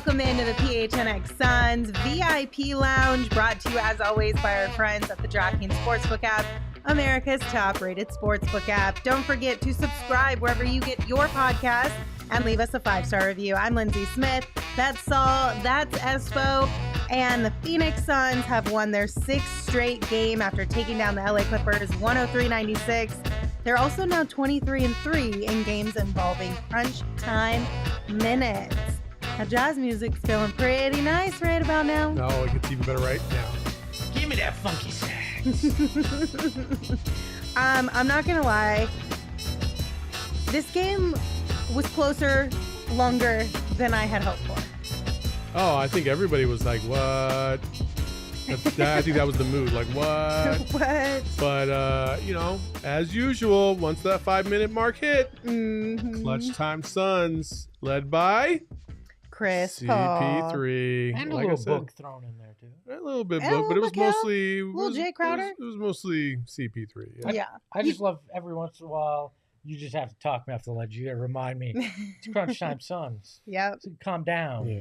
Welcome into the PHNX Suns VIP Lounge, brought to you as always by our friends at the DraftKings Sportsbook app, America's top-rated sportsbook app. Don't forget to subscribe wherever you get your podcast and leave us a 5-star review. I'm Lindsey Smith. That's Saul. That's Espo. And the Phoenix Suns have won their 6th straight game after taking down the LA Clippers 103-96. They're also now 23-3 in games involving crunch time minutes. Now, jazz music's feeling pretty nice right about now. No, it gets even better right now. Give me that funky sax. I'm not gonna lie. This game was closer, longer than I had hoped for. Oh, I think everybody was like, what? I think that was the mood. Like, what? What? But, as usual, once that 5-minute mark hit, clutch time Suns, led by Chris Paul. CP3. And a like little book thrown in there, too. A little bit And book, but it was Book, yeah. mostly... Little Jay Crowder? It was mostly CP3. Yeah. I just love every once in a while, you just have to talk me off the ledge. You got to remind me, it's crunch time Suns. Yep. So calm down. Yeah.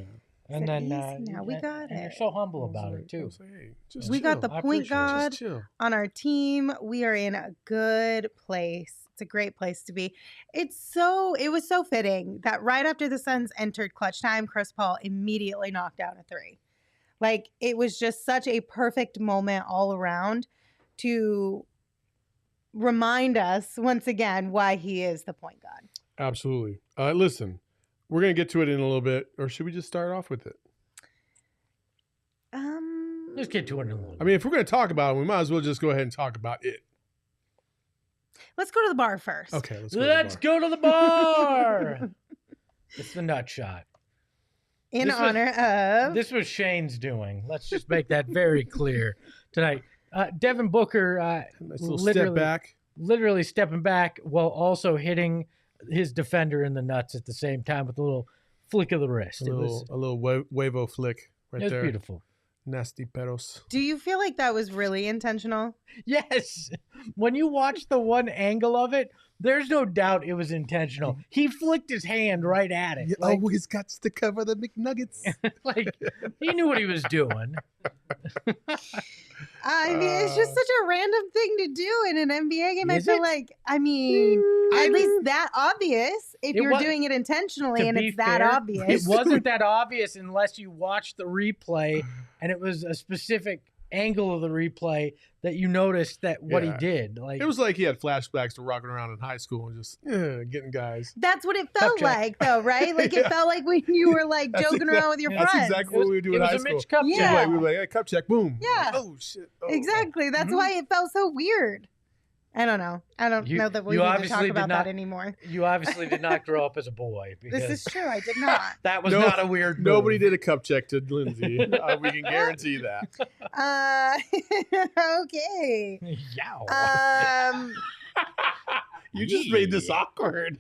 And then now we got and it. you're so humble about it, too. Hey, We got the I point appreciate it. guard Just chill. on our team. We are in a good place. It's a great place to be. It was so fitting that right after the Suns entered clutch time, Chris Paul immediately knocked down a 3. Like, it was just such a perfect moment all around to remind us once again why he is the point guard. Absolutely. Listen, we're going to get to it in a little bit, or should we just start off with it? Let's get to it in a little I mean, if we're going to talk about it, we might as well just go ahead and talk about it. Let's go to the bar first. Okay, Let's go to the bar. It's the nut shot. In This was- honor of This was Shane's doing. Let's just make that very clear tonight. Devin Booker Nice little step back. literally stepping back while also hitting his defender in the nuts at the same time with a little flick of the wrist. A little wavo flick right it was there. beautiful. Nasty pedos. Do you feel like that was really intentional? Yes. When you watch the one angle of it, there's no doubt it was intentional. He flicked his hand right at it. Always got to cover the McNuggets. Like he knew what he was doing. I mean, it's just such a random thing to do in an NBA game. Is I feel it? like, at least that obvious if It you're was- doing it intentionally To and be it's that fair, obvious. It wasn't that obvious unless you watched the replay and it was a specific angle of the replay that you noticed that what he Yeah. did. Like It was like he had flashbacks to rocking around in high school and just getting guys. That's what it felt check. like, though, right? Like, it Yeah. felt like when you were, like, That's joking around with your That's friends. exactly what we would do it in was high a school. Mitch Cup Yeah. check. We were like, hey, cup check, boom. Yeah. Oh, shit. Oh, Exactly. That's Mhm. why it felt so weird. I don't know. I don't You- know that we you need to obviously talk did about not- that anymore. You obviously did not grow up as a boy because This is true. I did not. that was No, not a weird move. Nobody did a cup check to Lindsey. We can guarantee that. Okay. Yow. You just made this awkward.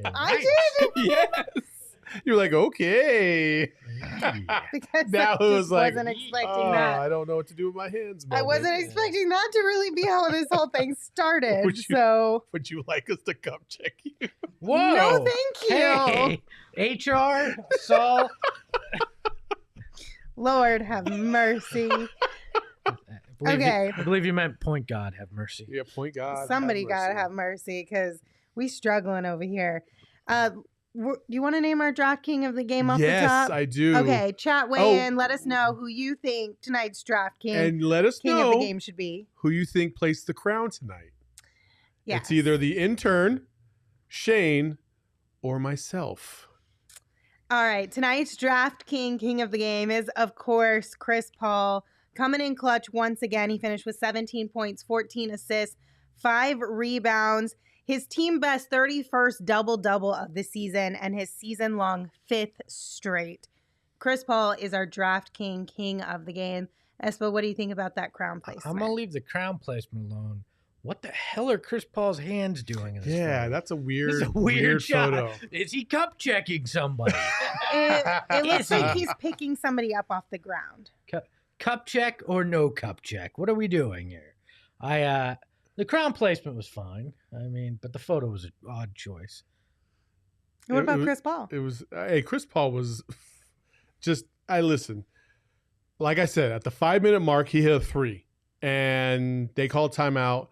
I did. Yes. You're like, okay. Because Now I it was just like, wasn't expecting oh, that. I don't know what to do with my hands. I moment. wasn't expecting that to really be how this whole thing started. Would you- So, Would you like us to cup check you? Whoa. no, thank you. Hey, HR, Saul. Lord have mercy. Okay. I believe you meant point God have mercy. Yeah, point God. Somebody have gotta mercy. have mercy because we struggling over here. Do you want to name our draft king of the game off Yes, the top? I do. Okay, chat weigh Oh. in. Let us know who you think tonight's draft king And let us king know of the game should be. who you think placed the crown tonight. Yes. It's either the intern, Shane, or myself. All right, tonight's draft king of the game is, of course, Chris Paul. Coming in clutch once again. He finished with 17 points, 14 assists, 5 rebounds. His team best 31st double-double of the season and his season-long 5th straight. Chris Paul is our draft king of the game. Espo, what do you think about that crown placement? I'm going to leave the crown placement alone. What the hell are Chris Paul's hands doing in this Yeah, photo? that's a This weird, is a weird shot. photo. Is he cup checking somebody? It looks Is he? like he's picking somebody up off the ground. Cup check or no cup check? What are we doing here? The crown placement was fine. I mean, but the photo was an odd choice. What It about was- Chris Paul? It was, hey, Chris Paul was, I listen. Like I said, at the 5-minute mark, he hit a 3, and they called timeout.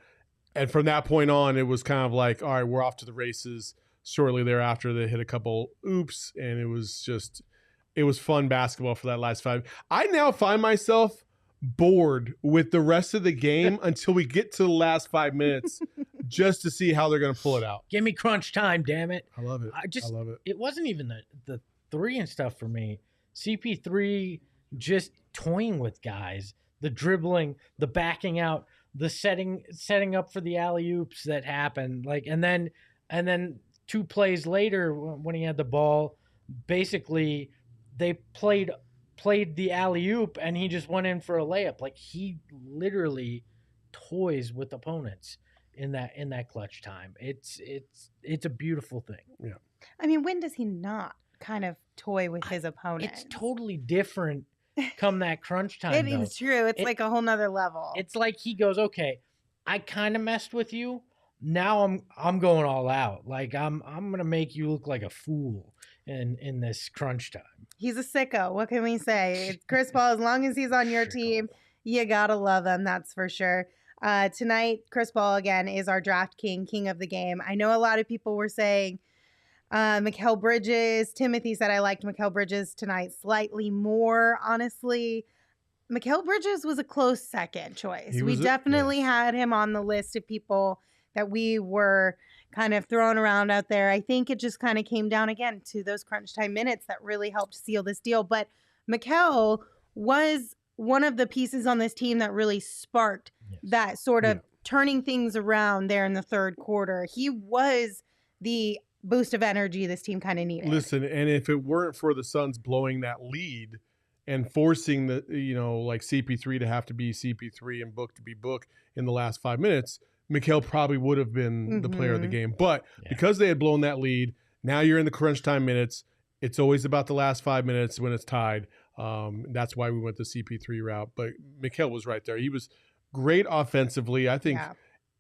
And from that point on, it was kind of like, all right, we're off to the races. Shortly thereafter, they hit a couple oops, and it was fun basketball for that last 5. I now find myself bored with the rest of the game until we get to the last 5 minutes just to see how they're going to pull it out. Give me crunch time, damn it. I love it. I love it. It wasn't even the 3 and stuff for me. CP3 just toying with guys, the dribbling, the backing out, the setting up for the alley-oops that happened. And then 2 plays later when he had the ball, basically they played the alley-oop and he just went in for a layup. Like, he literally toys with opponents in that clutch time. It's a beautiful thing. Yeah. I mean, when does he not kind of toy with his opponent? It's totally different come that crunch time. It is true. It's like a whole nother level. It's like he goes, okay, I kind of messed with you. Now I'm going all out. Like, I'm gonna make you look like a fool in this crunch time. He's a sicko. What can we say? It's Chris Paul. As long as he's on your team, you gotta love him. That's for sure. Tonight, Chris Paul again is our draft king of the game. I know a lot of people were saying Mikal Bridges. Timothy said I liked Mikal Bridges tonight slightly more. Honestly, Mikal Bridges was a close second choice. We definitely had him on the list of people that we were kind of throwing around out there. I think it just kind of came down again to those crunch time minutes that really helped seal this deal. But Mikal was one of the pieces on this team that really sparked that sort of turning things around there in the third quarter. He was the boost of energy this team kind of needed. Listen, and if it weren't for the Suns blowing that lead and forcing the, like CP3 to have to be CP3 and Book to be Book in the last 5 minutes, Mikal probably would have been the player of the game. But because they had blown that lead, now you're in the crunch time minutes. It's always about the last 5 minutes when it's tied. That's why we went the CP3 route. But Mikal was right there. He was great offensively. I think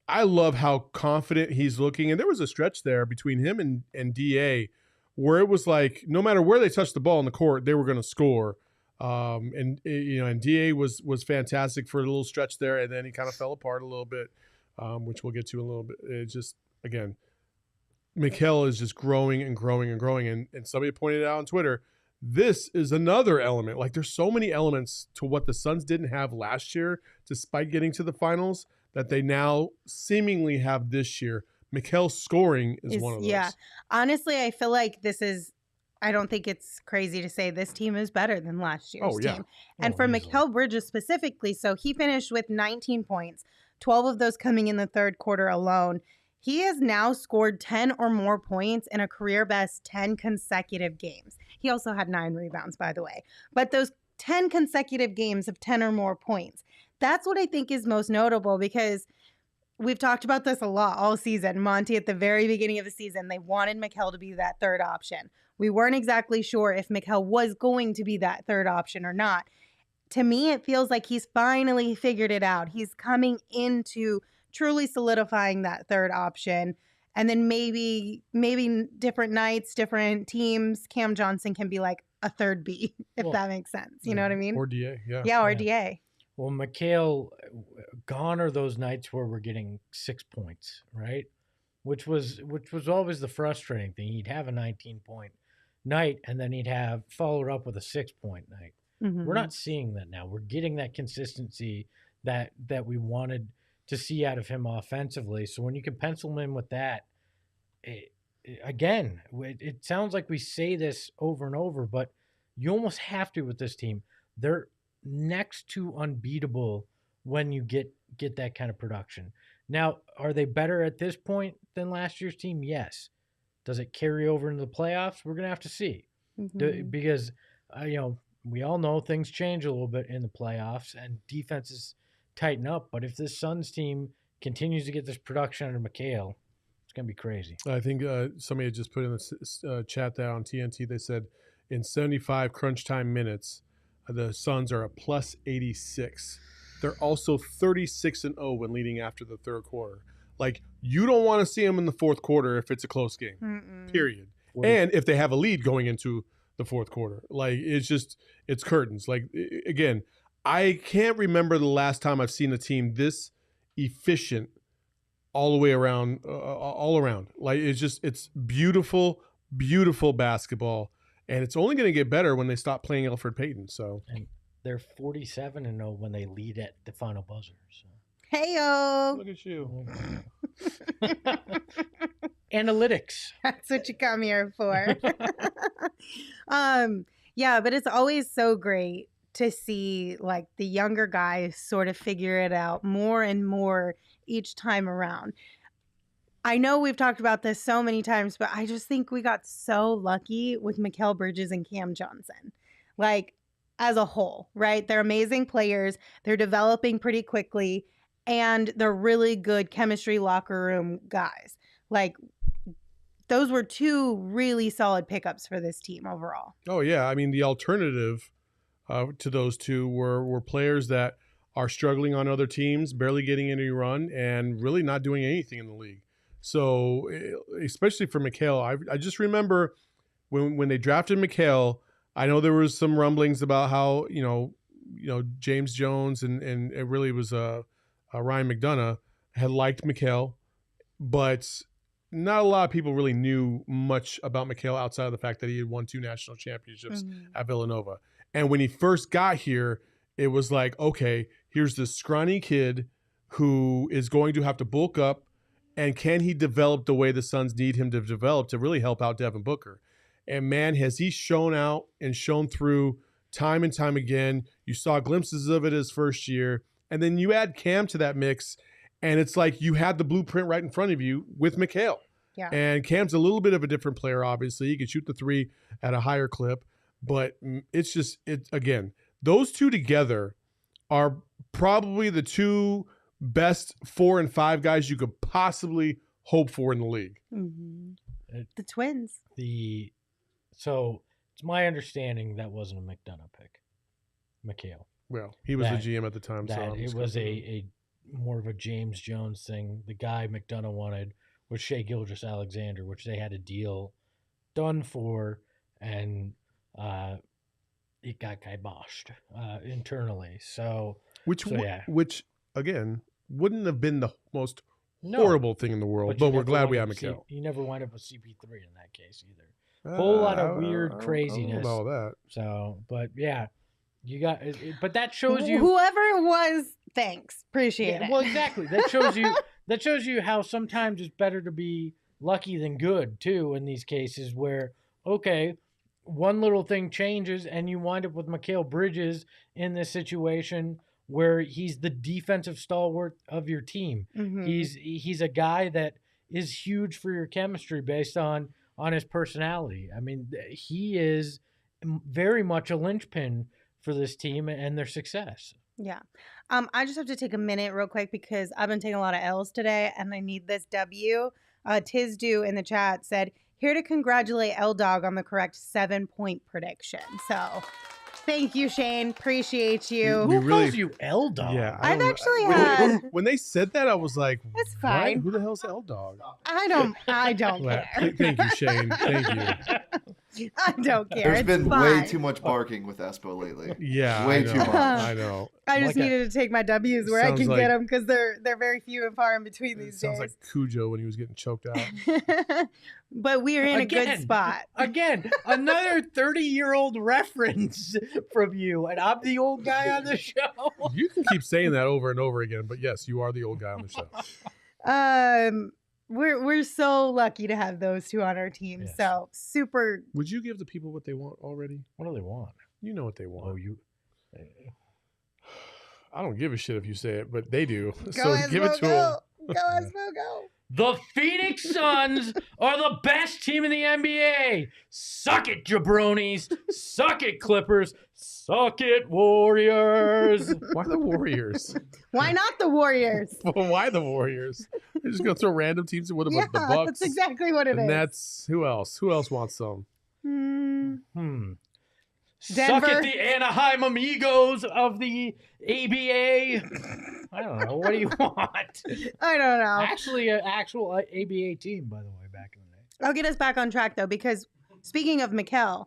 I love how confident he's looking. And there was a stretch there between him and DA where it was like no matter where they touched the ball in the court, they were going to score. And DA was fantastic for a little stretch there. And then he kind of fell apart a little bit. Which we'll get to in a little bit. It's just, again, Mikal is just growing and growing and growing. And somebody pointed out on Twitter, this is another element. Like, there's so many elements to what the Suns didn't have last year, despite getting to the finals, that they now seemingly have this year. Mikal's scoring is one of those. Yeah. Honestly, I feel like I don't think it's crazy to say this team is better than last year's team. And for Mikal Bridges specifically, so he finished with 19 points. 12 of those coming in the third quarter alone. He has now scored 10 or more points in a career best 10 consecutive games. He also had 9 rebounds, by the way. But those 10 consecutive games of 10 or more points, that's what I think is most notable, because we've talked about this a lot all season. Monty, at the very beginning of the season, they wanted Mikal to be that third option. We weren't exactly sure if Mikal was going to be that third option or not. To me, it feels like he's finally figured it out. He's coming into truly solidifying that third option. And then maybe different nights, different teams, Cam Johnson can be like a third B, if that makes sense. You know what I mean? Or DA, DA. Well, Mikal, gone are those nights where we're getting 6 points, right? Which was always the frustrating thing. He'd have a 19-point night, and then he'd have followed up with a 6-point night. We're not seeing that now. We're getting that consistency that we wanted to see out of him offensively. So when you can pencil him in with that, it sounds like we say this over and over, but you almost have to with this team. They're next to unbeatable when you get that kind of production. Now, are they better at this point than last year's team? Yes. Does it carry over into the playoffs? We're going to have to see. Because, we all know things change a little bit in the playoffs and defenses tighten up. But if this Suns team continues to get this production under Mikal, it's going to be crazy. I think somebody had just put in the chat that on TNT, they said in 75 crunch time minutes, the Suns are a plus 86. They're also 36-0 when leading after the third quarter. Like, you don't want to see them in the fourth quarter if it's a close game, period. And if they have a lead going into the fourth quarter. Like it's curtains. Like again, I can't remember the last time I've seen a team this efficient all the way around, all around. Like it's beautiful, beautiful basketball, and it's only going to get better when they stop playing Elfrid Payton. So And they're 47-0 when they lead at the final buzzer. So. Heyo. look at you. Analytics. That's what you come here for. Yeah, but it's always so great to see like the younger guys sort of figure it out more and more each time around. I know we've talked about this so many times, but I just think we got so lucky with Mikal Bridges and Cam Johnson. Like as a whole, right? They're amazing players. They're developing pretty quickly, and they're really good chemistry locker room guys. Like those were two really solid pickups for this team overall. Oh yeah, I mean the alternative to those two were players that are struggling on other teams, barely getting any run, and really not doing anything in the league. So especially for Mikal, I just remember when they drafted Mikal, I know there was some rumblings about how you know James Jones and it really was Ryan McDonough had liked Mikal, but not a lot of people really knew much about Mikal outside of the fact that he had won 2 national championships at Villanova. And when he first got here, it was like, okay, here's this scrawny kid who is going to have to bulk up, and can he develop the way the Suns need him to develop to really help out Devin Booker? And man, has he shown out and shown through time and time again. You saw glimpses of it his first year, and then you add Cam to that mix, and it's like you had the blueprint right in front of you with Mikal. Yeah. And Cam's a little bit of a different player, obviously. He can shoot the three at a higher clip, but again, those two together are probably the two best 4 and 5 guys you could possibly hope for in the league. Mm-hmm. The twins. So it's my understanding that wasn't a McDonough pick, Mikal. Well, he was the GM at the time. That it was a more of a James Jones thing. The guy McDonough wanted was Shai Gilgeous-Alexander, which they had a deal done for, and it got kiboshed internally. Which again wouldn't have been the most horrible thing in the world, but we're glad we have Mikal. You never wind up with CP3 in that case either. Whole lot of weird craziness. I don't know about that. So, but yeah, you got it, but that shows you whoever it was. Thanks, appreciate it. Well, exactly. That shows you. That shows you how sometimes it's better to be lucky than good too. In these cases, where one little thing changes and you wind up with Mikal Bridges in this situation where he's the defensive stalwart of your team. Mm-hmm. He's a guy that is huge for your chemistry based on his personality. I mean, he is very much a linchpin for this team and their success. Yeah. I just have to take a minute real quick because I've been taking a lot of L's today and I need this W. Tizdu in the chat said, here to congratulate L-Dog on the correct 7-point prediction. So thank you, Shane. Appreciate you. Who calls you L-Dog? Yeah, I've actually had... When they said that, I was like, it's fine. What? Who the hell's L-Dog? I don't care. Thank you, Shane. Thank you. I don't care. There's it's been fine. way too much barking with Espo lately. Yeah, way too much. I know. I just needed to take my W's where I can like, get them because they're very few and far in between these days. Sounds like Cujo when he was getting choked out. But we are in a good spot. Again, another 30-year-old reference from you, and I'm the old guy on the show. You can keep saying that over and over again, but yes, you are the old guy on the show. We're so lucky to have those two on our team. Yes. So super. Would you give the people what they want already? What do they want? You know what they want. Oh, you. I don't give a shit if you say it, but they do. Go So Espo, give it to them. Go Espo, go. The Phoenix Suns are the best team in the NBA. Suck it, jabronis. Suck it, Clippers. Suck it, Warriors. Why the Warriors? Why not the Warriors? Well, why the Warriors? They're just gonna throw random teams in with them, the Bucks. That's exactly what it the is. Nets. Who else? Who else wants some? Suck Denver. it, the Anaheim Amigos of the ABA. I don't know. What do you want? I don't know. Actually, an actual ABA team, by the way, back in the day. I'll get us back on track though, because speaking of Mikal,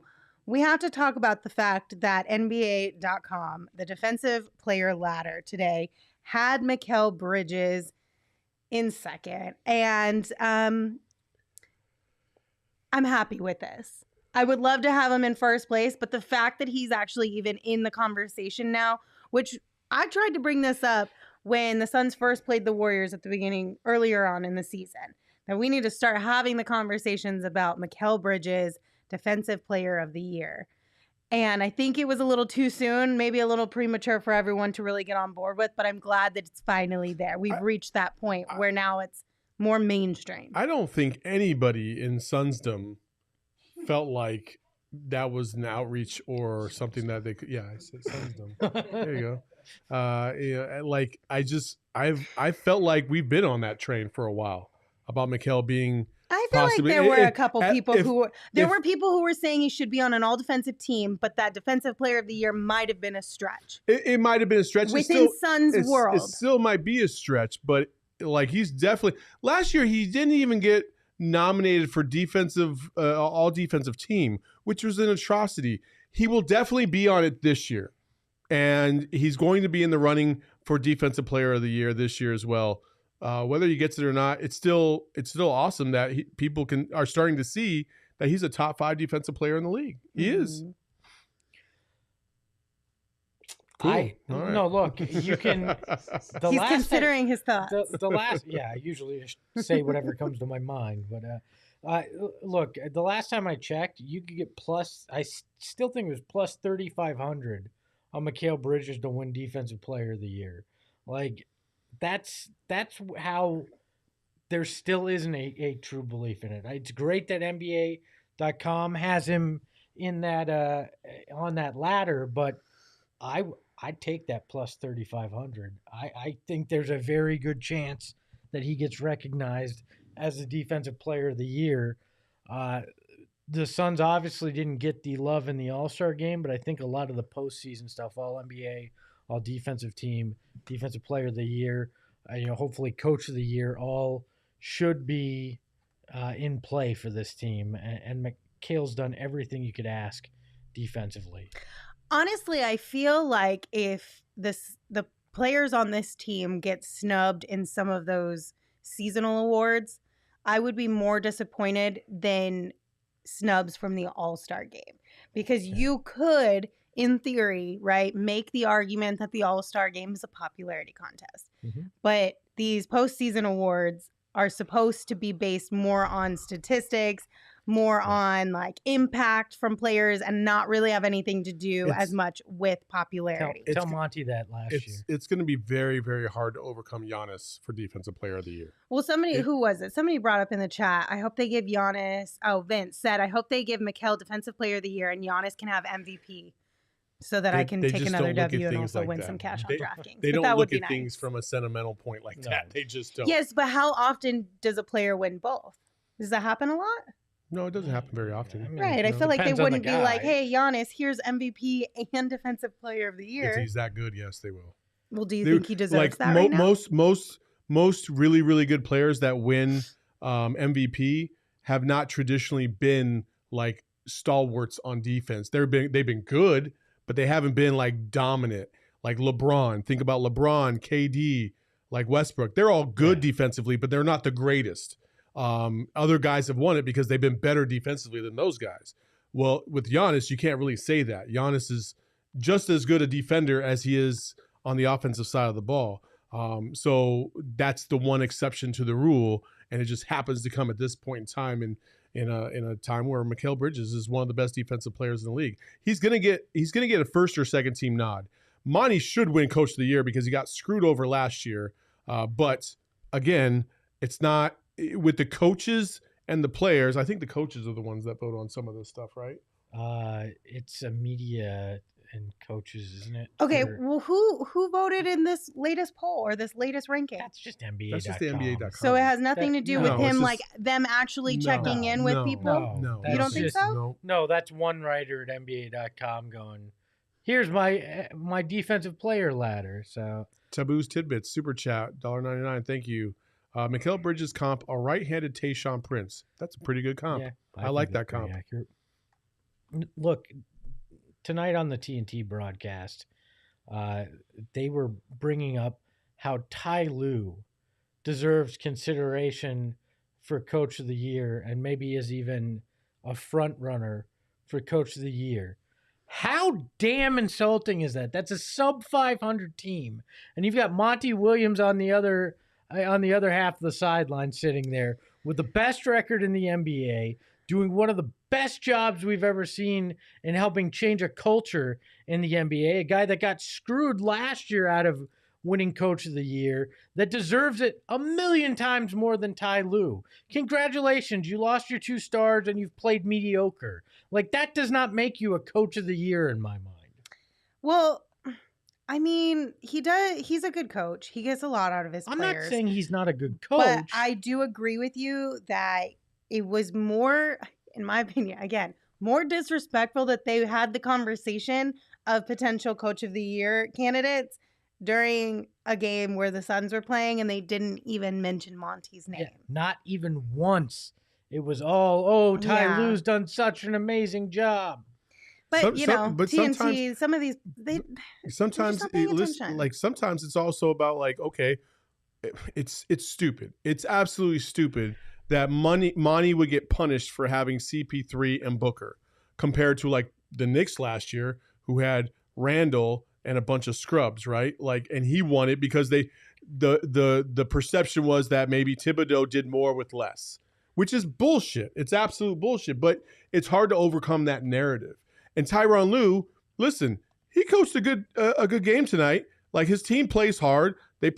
we have to talk about the fact that NBA.com, the defensive player ladder today, had Mikal Bridges in second. And I'm happy with this. I would love to have him in first place, but the fact that he's actually even in the conversation now, which I tried to bring this up when the Suns first played the Warriors at the beginning, earlier on in the season, that we need to start having the conversations about Mikal Bridges, Defensive Player of the Year. And I think it was a little too soon, maybe a little premature for everyone to really get on board with, but I'm glad that it's finally there. We've reached that point where now it's more mainstream. I don't think anybody in Sunsdom felt like that was an outreach or something that they could. Yeah, I said Sunsdom. There you go. Like I felt like we've been on that train for a while about Mikal being. I feel possibly, like there were a couple people who were people who were saying he should be on an all defensive team, but that Defensive Player of the Year might have been a stretch. It might have been a stretch within Suns world. It still might be a stretch, but like he's definitely. Last year he didn't even get nominated for defensive all defensive team, which was an atrocity. He will definitely be on it this year, and he's going to be in the running for Defensive Player of the Year this year as well. Whether he gets it or not, it's still awesome that people are starting to see that he's a top 5 defensive player in the league. He is. Cool. Right. No, look, you can. He's considering his thoughts. The last, I usually just say whatever comes to my mind. But look, the last time I checked, you could get plus. I still think it was plus 3,500 on Mikal Bridges to win Defensive Player of the Year. Like, that's how there still isn't a true belief in it. It's great that NBA.com has him in that on that ladder, but I'd take that plus 3,500. I think there's a very good chance that he gets recognized as the Defensive Player of the Year. The Suns obviously didn't get the love in the All-Star game, but I think a lot of the postseason stuff, All-NBA, All-Defensive Team, Defensive Player of the Year, hopefully Coach of the Year, all should be in play for this team. And Mikal's done everything you could ask defensively. Honestly, I feel like if the players on this team get snubbed in some of those seasonal awards, I would be more disappointed than snubs from the All-Star game. Because you could, in theory, right, make the argument that the All-Star game is a popularity contest. Mm-hmm. But these postseason awards are supposed to be based more on statistics, more on like impact from players, and not really have anything to do as much with popularity. Tell Monty that last year. It's going to be very, very hard to overcome Giannis for Defensive Player of the Year. Well, who was it? Somebody brought up in the chat, I hope they give Giannis, Vince said, I hope they give Mikal Defensive Player of the Year and Giannis can have MVP. So that I can take another W and also win some cash on DraftKings. They don't look at things from a sentimental point like that. They just don't. Yes, but how often does a player win both? Does that happen a lot? No, it doesn't happen very often. Right. I feel like they wouldn't be like, hey, Giannis, here's MVP and Defensive Player of the Year. If he's that good, yes, they will. Well, do you think he deserves that right now? Most really, really good players that win MVP have not traditionally been like stalwarts on defense. They've been good, but they haven't been like dominant. Like LeBron. Think about LeBron, KD, like Westbrook. They're all good defensively, but they're not the greatest. Other guys have won it because they've been better defensively than those guys. Well, with Giannis, you can't really say that. Giannis is just as good a defender as he is on the offensive side of the ball. So that's the one exception to the rule, and it just happens to come at this point in time in a time where Mikal Bridges is one of the best defensive players in the league. He's gonna get a first or second team nod. Monty should win Coach of the Year because he got screwed over last year. But again, it's not with the coaches and the players. I think the coaches are the ones that vote on some of this stuff, right? It's a media and coaches, isn't it? Okay, well, who voted in this latest poll or this latest ranking? That's just NBA.com. That's just the NBA.com. So it has nothing to do with him, like them actually checking in with people? No. You don't think so? No, that's one writer at NBA.com going, here's my defensive player ladder. So Taboo's Tidbits, Super Chat, $1.99. Thank you. Mikal Bridges comp, a right-handed Tayshaun Prince. That's a pretty good comp. Yeah, I like that comp. Accurate. Look, tonight on the TNT broadcast, they were bringing up how Ty Lue deserves consideration for Coach of the Year and maybe is even a front runner for Coach of the Year. How damn insulting is that? That's a sub 500 team, and you've got Monty Williams on the other half of the sideline sitting there with the best record in the NBA, doing one of the best jobs we've ever seen in helping change a culture in the NBA. A guy that got screwed last year out of winning Coach of the Year, that deserves it a million times more than Ty Lue. Congratulations, you lost your 2 stars and you've played mediocre. Like, that does not make you a Coach of the Year in my mind. Well, I mean, he does. He's a good coach. He gets a lot out of his players. I'm not saying he's not a good coach. But I do agree with you that it was more, in my opinion, again, more disrespectful that they had the conversation of potential Coach of the Year candidates during a game where the Suns were playing and they didn't even mention Monty's name. Yeah, not even once. It was all, Ty Lue's done such an amazing job. But TNT, some of these, sometimes sometimes it's also about like, okay, it's stupid. It's absolutely stupid that Monty would get punished for having CP3 and Booker compared to like the Knicks last year, who had Randall and a bunch of scrubs, right? Like, and he won it because the perception was that maybe Thibodeau did more with less, which is bullshit. It's absolute bullshit, but it's hard to overcome that narrative. And Tyronn Lue, listen, he coached a good game tonight. Like, his team plays hard. They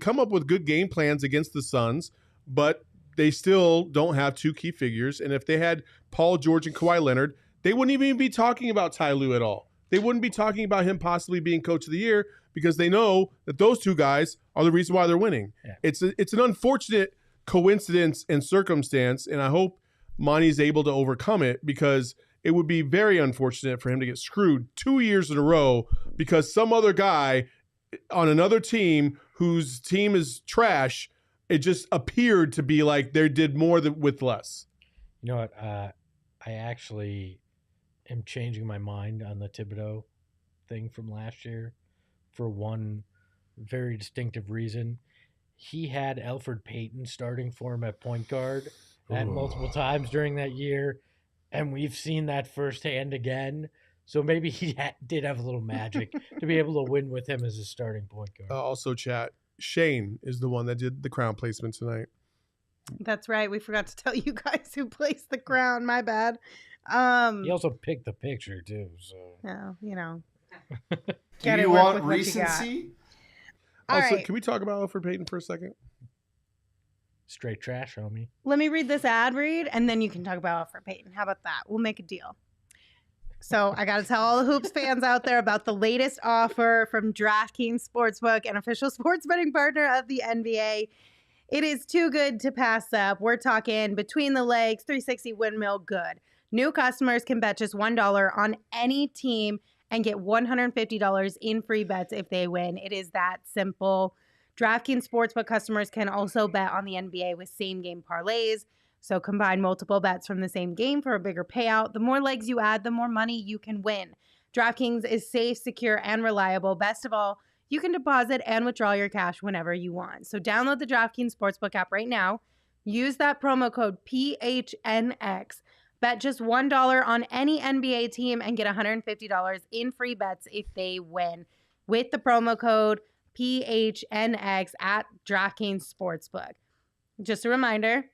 come up with good game plans against the Suns, but they still don't have 2 key figures. And if they had Paul George and Kawhi Leonard, they wouldn't even be talking about Ty Lue at all. They wouldn't be talking about him possibly being Coach of the Year because they know that those 2 guys are the reason why they're winning. Yeah. It's an unfortunate coincidence and circumstance, and I hope Monty's able to overcome it, because it would be very unfortunate for him to get screwed 2 years in a row because some other guy on another team whose team is trash, it just appeared to be like they did more with less. You know what? I actually am changing my mind on the Thibodeau thing from last year for one very distinctive reason. He had Elfrid Payton starting for him at point guard at multiple times during that year, and we've seen that firsthand again. So maybe he did have a little magic to be able to win with him as a starting point guard. Also, chat, Shane is the one that did the crown placement tonight. That's right. We forgot to tell you guys who placed the crown. My bad. He also picked the picture too. So Do you want recency? Also, can we talk about Elfrid Payton for a second? Straight trash, homie. Let me read this ad read, and then you can talk about Elfrid Payton. How about that? We'll make a deal. So I got to tell all the Hoops fans out there about the latest offer from DraftKings Sportsbook, an official sports betting partner of the NBA. It is too good to pass up. We're talking between the legs, 360 windmill good. New customers can bet just $1 on any team and get $150 in free bets if they win. It is that simple. DraftKings Sportsbook customers can also bet on the NBA with same-game parlays. So combine multiple bets from the same game for a bigger payout. The more legs you add, the more money you can win. DraftKings is safe, secure, and reliable. Best of all, you can deposit and withdraw your cash whenever you want. So download the DraftKings Sportsbook app right now. Use that promo code PHNX. Bet just $1 on any NBA team and get $150 in free bets if they win with the promo code PHNX at DraftKings Sportsbook. Just a reminder,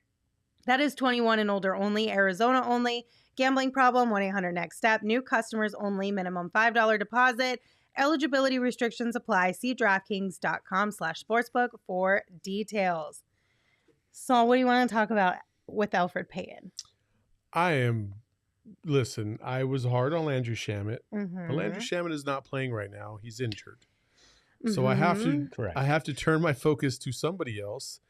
that is 21 and older only, Arizona only. Gambling problem, 1-800-NEXT-STEP. New customers only, minimum $5 deposit. Eligibility restrictions apply. See DraftKings.com/sportsbook for details. So what do you want to talk about with Elfrid Payton? I was hard on Landry Shamet, but Landry Shamet is not playing right now. He's injured. So I have to turn my focus to somebody else.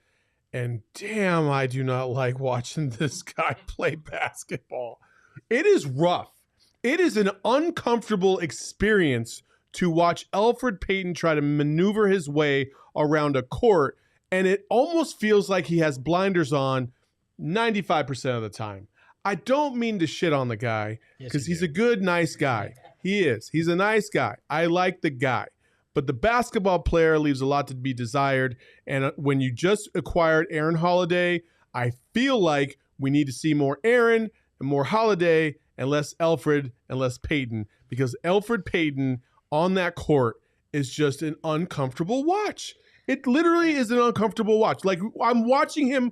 And damn, I do not like watching this guy play basketball. It is rough. It is an uncomfortable experience to watch Elfrid Payton try to maneuver his way around a court, and it almost feels like he has blinders on 95% of the time. I don't mean to shit on the guy because you he's do. a good, nice guy. He is. He's a nice guy. I like the guy. But the basketball player leaves a lot to be desired. And when you just acquired Aaron Holiday, I feel like we need to see more Aaron and more Holiday and less Elfrid and less Payton, because Elfrid Payton on that court is just an uncomfortable watch. It literally is an uncomfortable watch. Like, I'm watching him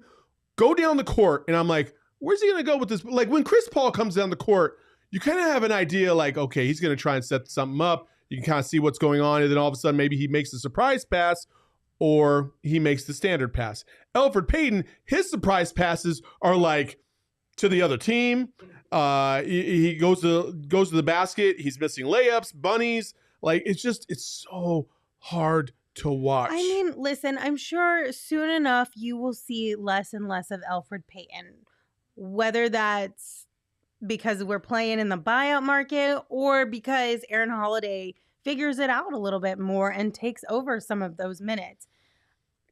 go down the court and I'm like, where's he going to go with this? Like, when Chris Paul comes down the court, you kind of have an idea like, okay, he's going to try and set something up. You can kind of see what's going on. And then all of a sudden, maybe he makes a surprise pass or he makes the standard pass. Elfrid Payton, his surprise passes are like to the other team. He goes to the basket. He's missing layups, bunnies. Like, it's so hard to watch. I mean, listen, I'm sure soon enough you will see less and less of Elfrid Payton, whether that's because we're playing in the buyout market or because Aaron Holiday figures it out a little bit more and takes over some of those minutes.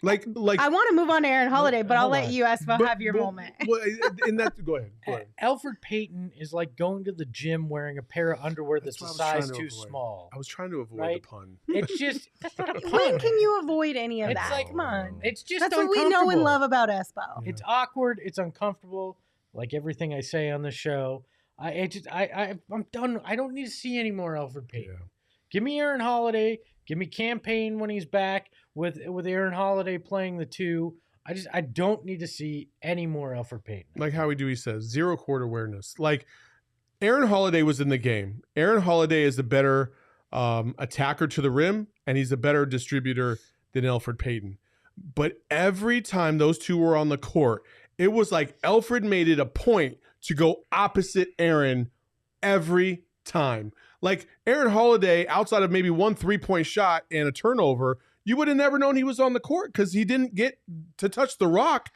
Like I want to move on to Aaron Holiday, but I'll let you, Espo, have your moment. Go ahead. Elfrid Payton is like going to the gym wearing a pair of underwear that's a size too small. I was trying to avoid Right? the pun. It's just, that's not a pun. When can you avoid any of It's that? like, Come on. It's just That's what we know and love about Espo. It's awkward. It's uncomfortable. Like everything I say on the show. I'm done. I don't need to see any more Elfrid Payton. Yeah. Give me Aaron Holiday. Give me campaign when he's back with Aaron Holiday playing the two. I don't need to see any more Elfrid Payton. Like Howie Dewey says, zero court awareness. Like, Aaron Holiday was in the game. Aaron Holiday is a better attacker to the rim, and he's a better distributor than Elfrid Payton. But every time those two were on the court, it was like Elfrid made it a point to go opposite Aaron every time. Like, Aaron Holiday, outside of maybe one 3-point shot and a turnover, you would have never known he was on the court because he didn't get to touch the rock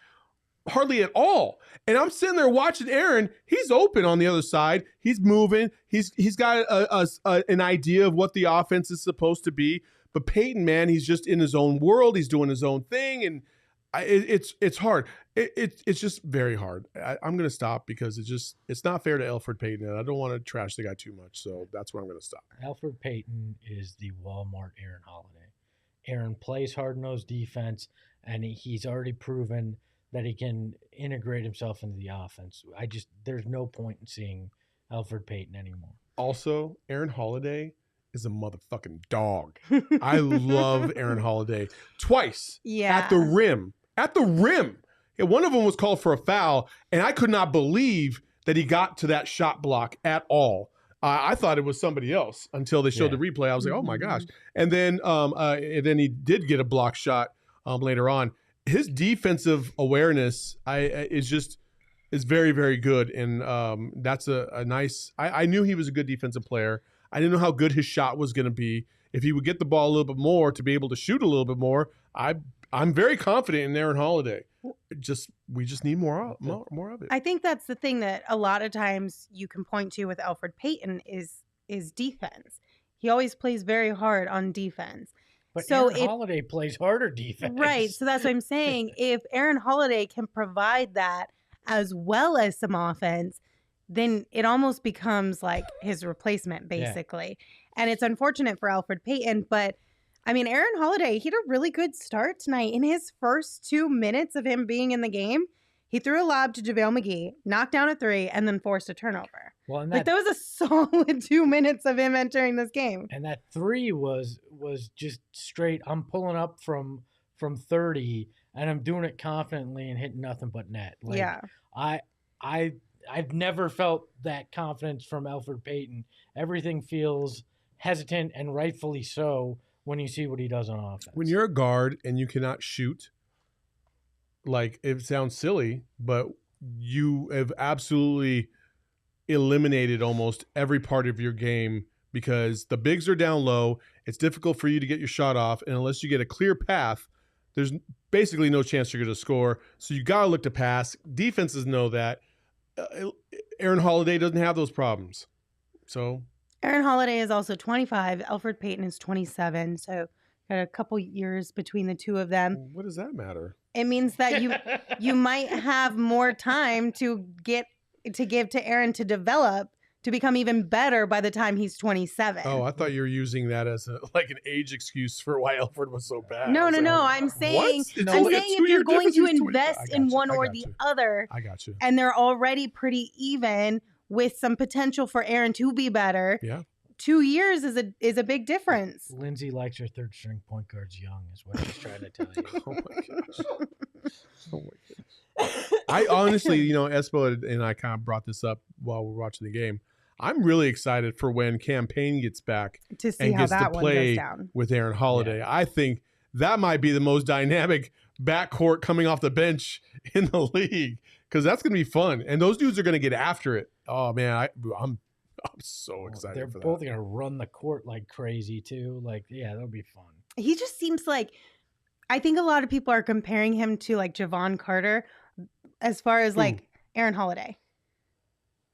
hardly at all. And I'm sitting there watching Aaron. He's open on the other side. He's moving. He's got an idea of what the offense is supposed to be. But Payton, man, he's just in his own world. He's doing his own thing, and it's hard. It's just very hard. I'm going to stop because it's not fair to Elfrid Payton, and I don't want to trash the guy too much. So that's where I'm going to stop. Elfrid Payton is the Walmart Aaron Holiday. Aaron plays hard-nosed defense, and he's already proven that he can integrate himself into the offense. There's no point in seeing Elfrid Payton anymore. Also, Aaron Holiday is a motherfucking dog. I love Aaron Holiday. Twice. Yeah. At the rim. Yeah, one of them was called for a foul, and I could not believe that he got to that shot block at all. I thought it was somebody else until they showed the replay. I was like, oh my gosh. And then he did get a block shot later on. His defensive awareness is very, very good. And that's a nice, I knew he was a good defensive player. I didn't know how good his shot was going to be. If he would get the ball a little bit more to be able to shoot a little bit more, I'm very confident in Aaron Holiday. We just need more of it. I think that's the thing that a lot of times you can point to with Elfrid Payton is defense. He always plays very hard on defense. But Aaron Holiday plays harder defense. Right. So that's what I'm saying. If Aaron Holiday can provide that as well as some offense, then it almost becomes like his replacement, basically. Yeah. And it's unfortunate for Elfrid Payton, but I mean, Aaron Holiday, he had a really good start tonight. In his first 2 minutes of him being in the game, he threw a lob to JaVale McGee, knocked down a three, and then forced a turnover. Well, and that was a solid 2 minutes of him entering this game. And that three was just straight. I'm pulling up from 30, and I'm doing it confidently and hitting nothing but net. Like, yeah. I've never felt that confidence from Elfrid Payton. Everything feels hesitant, and rightfully so, when you see what he does on offense. When you're a guard and you cannot shoot, like, it sounds silly, but you have absolutely eliminated almost every part of your game because the bigs are down low. It's difficult for you to get your shot off, and unless you get a clear path, there's basically no chance you're going to score. So you got to look to pass. Defenses know that. Aaron Holiday doesn't have those problems. So Aaron Holiday is also 25. Elfrid Payton is 27. So got a couple years between the two of them. What does that matter? It means that you might have more time to get to give to Aaron to develop to become even better by the time he's 27. Oh, I thought you were using that as like an age excuse for why Alfred was so bad. No. Like, I'm saying, It's I'm only a saying if 2-year you're going difference, to he's 20. invest I got in you, one I or got the you. other, I got you. and they're already pretty even with some potential for Aaron to be better. Yeah. 2 years is a big difference. Lindsey likes her third string point guards young, is what she's trying to tell you. Oh my gosh. Oh my gosh. I honestly, Espo and I kind of brought this up while we're watching the game. I'm really excited for when Campaign gets back To see and how gets to that one play goes down. with Aaron Holiday. I think that might be the most dynamic backcourt coming off the bench in the league because that's going to be fun. And those dudes are going to get after it. Oh, man, I'm so excited They're for that. both going to run the court like crazy, too. Like, yeah, that'll be fun. He just seems like, I think a lot of people are comparing him to like Javon Carter as far as like Aaron Holiday.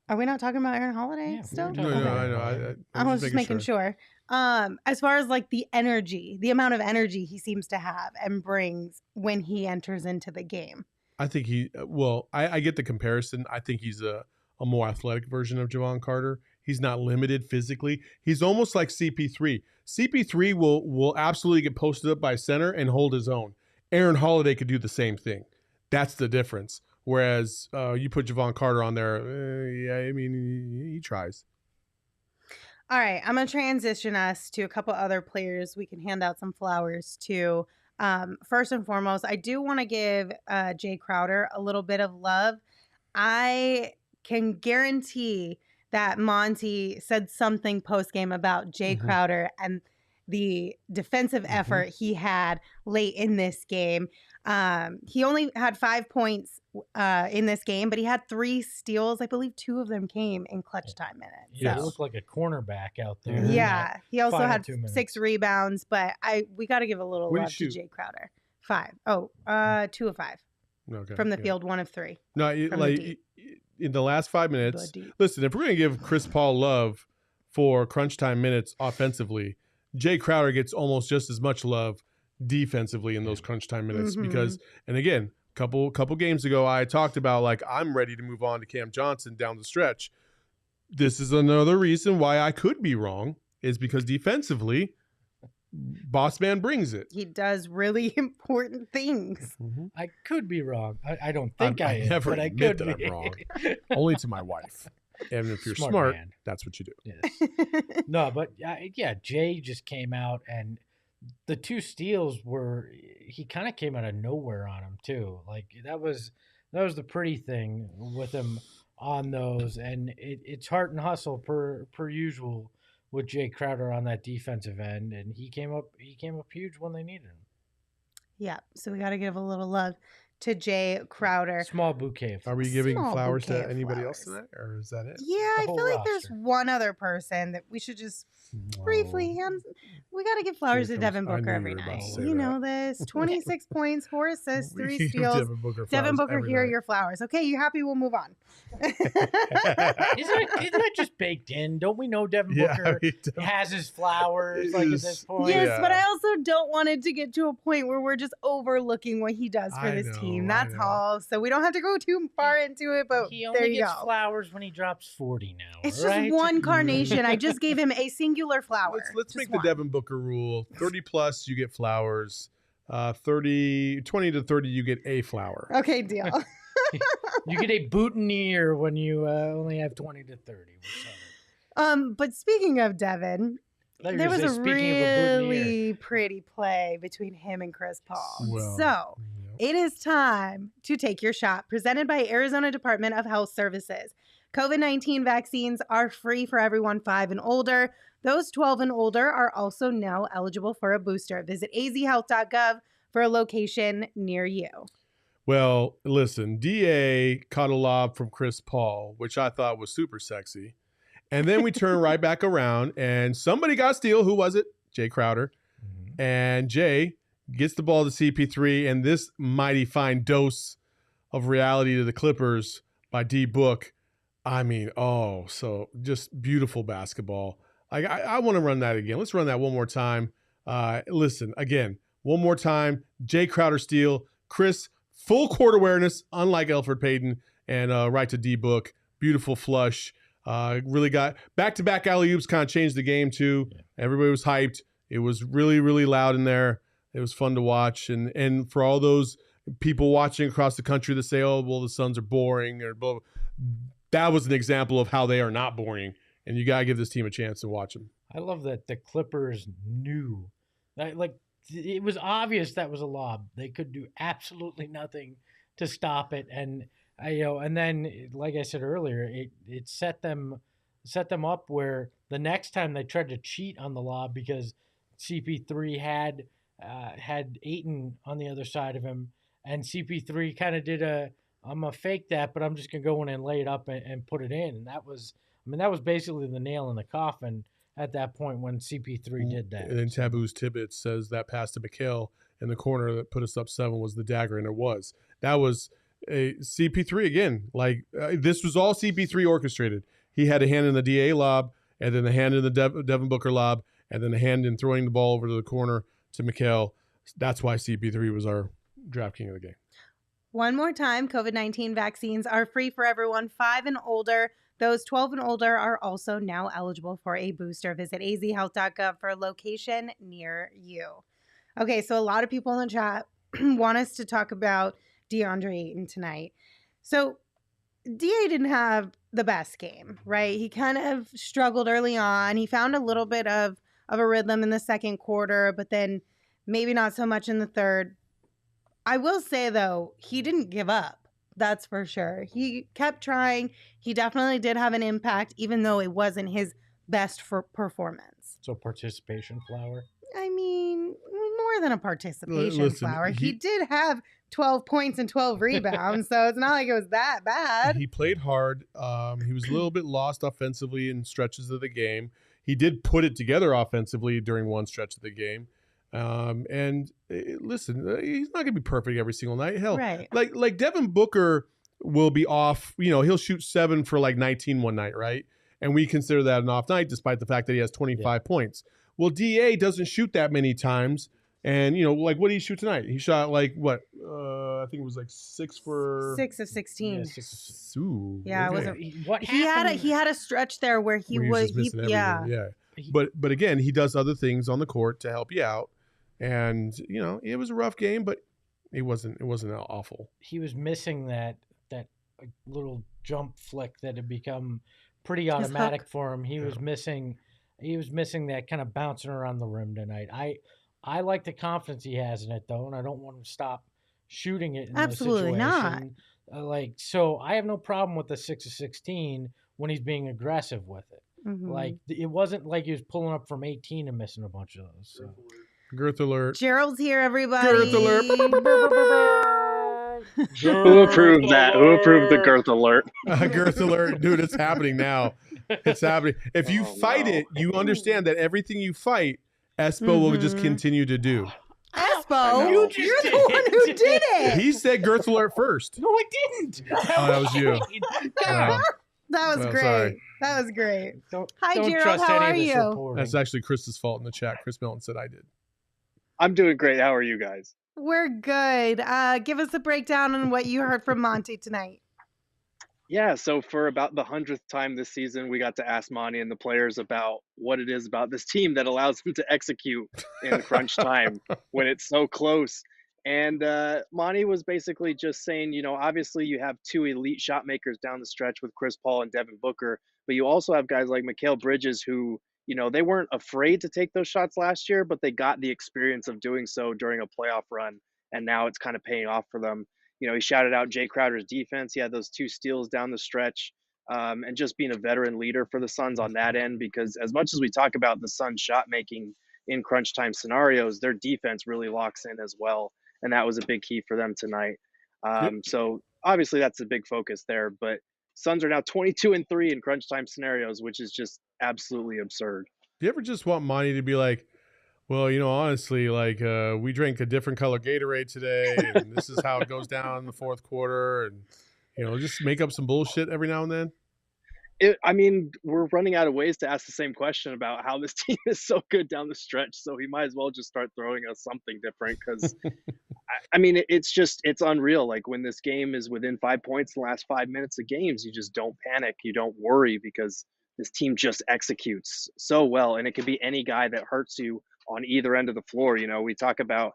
Are we not talking about Aaron Holiday Yeah, we still? were No, talking I about know. I was just making sure. As far as like the energy, the amount of energy he seems to have and brings when he enters into the game. I think I get the comparison. I think he's a more athletic version of Javon Carter. He's not limited physically. He's almost like CP3. CP3 will absolutely get posted up by center and hold his own. Aaron Holiday could do the same thing. That's the difference. Whereas you put Javon Carter on there, he tries. All right, I'm going to transition us to a couple other players we can hand out some flowers to. First and foremost, I do want to give Jay Crowder a little bit of love. I can guarantee that Monty said something post-game about Jay Crowder and the defensive effort he had late in this game. He only had 5 points in this game, but he had 3 steals. I believe 2 of them came in clutch time minutes. Yeah, So. he looked like a cornerback out there. Yeah, he also final had 2 minutes. 6 rebounds, but we got to give a little What did love he to shoot? Jay Crowder. 5. 2 of 5 Okay, from the field, 1 of 3. No, from the deep. in the last 5 minutes. The deep. Listen, if we're going to give Chris Paul love for crunch time minutes offensively, Jay Crowder gets almost just as much love defensively in those crunch time minutes because, and again, couple games ago, I talked about like I'm ready to move on to Cam Johnson down the stretch. This is another reason why I could be wrong is because defensively, Boss Man brings it. He does really important things. I could be wrong. I don't think I am, never but I admit could that be. I'm wrong. Only to my wife. And if you're Smart smart, man. that's what you do. Yes. No, but yeah, Jay just came out and the 2 steals he kind of came out of nowhere on him too. Like that was the pretty thing with him on those, and it's heart and hustle per usual with Jay Crowder on that defensive end, and he came up huge when they needed him. Yeah, so we got to give a little love to Jay Crowder. Small bouquet of Are we giving Small flowers bouquet to of anybody else flowers. tonight, or is that it? Yeah, I whole feel like there's roster. one other person that we should just briefly hand. We got to give flowers Here to comes- Devin I Booker knew every you were about night. to say You that. know this. 26 points, 4 assists, 3 We give steals. Devin Booker, Devin flowers Booker, every here are night. your flowers. Okay, you happy? We'll move on. Isn't that just baked in? Don't we know Devin Booker has his flowers like at this point? Yes, Yeah. but I also don't want it to get to a point where we're just overlooking what he does for I this know, team. I That's know. all. So we don't have to go too far into it, but He there only you gets go. flowers when he drops 40 now. It's right? just one carnation. I just gave him a singular flower. Let's Just make the one. Devin Booker rule. 30 plus, you get flowers. 20 to 30, you get a flower. Okay, deal. You get a boutonniere when you only have 20 to 30. But speaking of Devin, there was a really pretty play between him and Chris Paul. Well, So it is time to take your shot, presented by Arizona Department of Health Services. COVID-19 vaccines are free for everyone 5 and older. Those 12 and older are also now eligible for a booster. Visit azhealth.gov for a location near you. Well, listen, DA caught a lob from Chris Paul, which I thought was super sexy. And then we turn right back around and somebody got a steal. Who was it? Jay Crowder. And Jay gets the ball to CP3 and this mighty fine dose of reality to the Clippers by D Book. I mean, so just beautiful basketball. I want to run that again. Let's run that one more time. Listen, again, one more time. Jay Crowder steal. Chris, full court awareness, unlike Elfrid Payton, and right to D Book. beautiful flush. Really got back-to-back alley-oops, kind of changed the game too. Yeah. Everybody was hyped. It was really, really loud in there. It was fun to watch. And for all those people watching across the country that say, oh, well, the Suns are boring or blah, blah, that was an example of how they are not boring. And you got to give this team a chance to watch them. I love that the Clippers knew. Like, it was obvious that was a lob. They could do absolutely nothing to stop it. And, and then, like I said earlier, it set them up where the next time they tried to cheat on the lob because CP3 had Ayton on the other side of him, and CP3 kind of did I'm gonna fake that, but I'm just gonna go in and lay it up and put it in. And that was basically the nail in the coffin at that point when CP3 did that. And then Taboo's Tibbetts says that pass to Mikal in the corner that put us up 7 was the dagger, and it was. That was a CP3 again. Like this was all CP3 orchestrated. He had a hand in the DA lob, and then the hand in the Devin Booker lob, and then the hand in throwing the ball over to the corner to Mikal. That's why CP3 was our draft king of the game. One more time, COVID-19 vaccines are free for everyone 5 and older. Those 12 and older are also now eligible for a booster. Visit azhealth.gov for a location near you. Okay, so a lot of people in the chat want us to talk about Deandre Ayton tonight. So DA didn't have the best game, right? He kind of struggled early on. He found a little bit of a rhythm in the second quarter, but then maybe not so much in the third. I will say, though, he didn't give up. That's for sure. He kept trying. He definitely did have an impact, even though it wasn't his best performance. So participation flower? I mean, more than a participation flower. He did have 12 points and 12 rebounds, so it's not like it was that bad. He played hard. He was a little bit lost offensively in stretches of the game. He did put it together offensively during one stretch of the game. Listen, he's not going to be perfect every single night. Hell, right. like Devin Booker will be off. He'll shoot 7 for like 19 one night, right? And we consider that an off night, despite the fact that he has 25 points. Well, DA doesn't shoot that many times. And, like, what did he shoot tonight? He shot, like, what? I think it was, like, 6 of 16. Yeah, 6. Ooh, yeah, okay. it wasn't. What he had a stretch there where he was missing everything. Yeah. But again, he does other things on the court to help you out. And, it was a rough game, but it wasn't awful. He was missing that little jump flick that had become pretty automatic for him. He was missing that kind of bouncing around the rim tonight. I like the confidence he has in it, though, and I don't want him to stop shooting it in Absolutely those situations. not. So I have no problem with the 6 of 16 when he's being aggressive with it. Mm-hmm. Like, it wasn't like he was pulling up from 18 and missing a bunch of those. So. Girth alert. Gerald's here, everybody. Girth alert. Who approved that? Who approved the girth alert? Girth alert. Dude, it's happening now. It's happening. If you fight it, you understand that everything you fight, Espo will just continue to do. Espo, you're the one who did it. He said girth alert first. No, I didn't. That was you. That was great. Sorry. That was great. Don't Gerald. trust How any are of this you? reporting. That's actually Chris's fault in the chat. Chris Milton said I did. I'm doing great. How are you guys? We're good. Give us a breakdown on what you heard from Monty tonight. Yeah, so for about the 100th time this season, we got to ask Monty and the players about what it is about this team that allows them to execute in crunch time when it's so close. And Monty was basically just saying, obviously you have 2 elite shot makers down the stretch with Chris Paul and Devin Booker, but you also have guys like Mikal Bridges who, they weren't afraid to take those shots last year, but they got the experience of doing so during a playoff run, and now it's kind of paying off for them. He shouted out Jay Crowder's defense. He had those 2 steals down the stretch, and just being a veteran leader for the Suns on that end, because as much as we talk about the Suns shot making in crunch time scenarios, their defense really locks in as well. And that was a big key for them tonight. So obviously that's a big focus there, but Suns are now 22-3 in crunch time scenarios, which is just absolutely absurd. Do you ever just want Monty to be like, well, honestly, like we drank a different color Gatorade today, and this is how it goes down in the fourth quarter, and just make up some bullshit every now and then? I mean, we're running out of ways to ask the same question about how this team is so good down the stretch. So he might as well just start throwing us something different because, I mean, it's unreal. Like when this game is within 5 points in the last 5 minutes of games, you just don't panic. You don't worry because this team just executes so well. And it could be any guy that hurts you on either end of the floor. You know, we talk about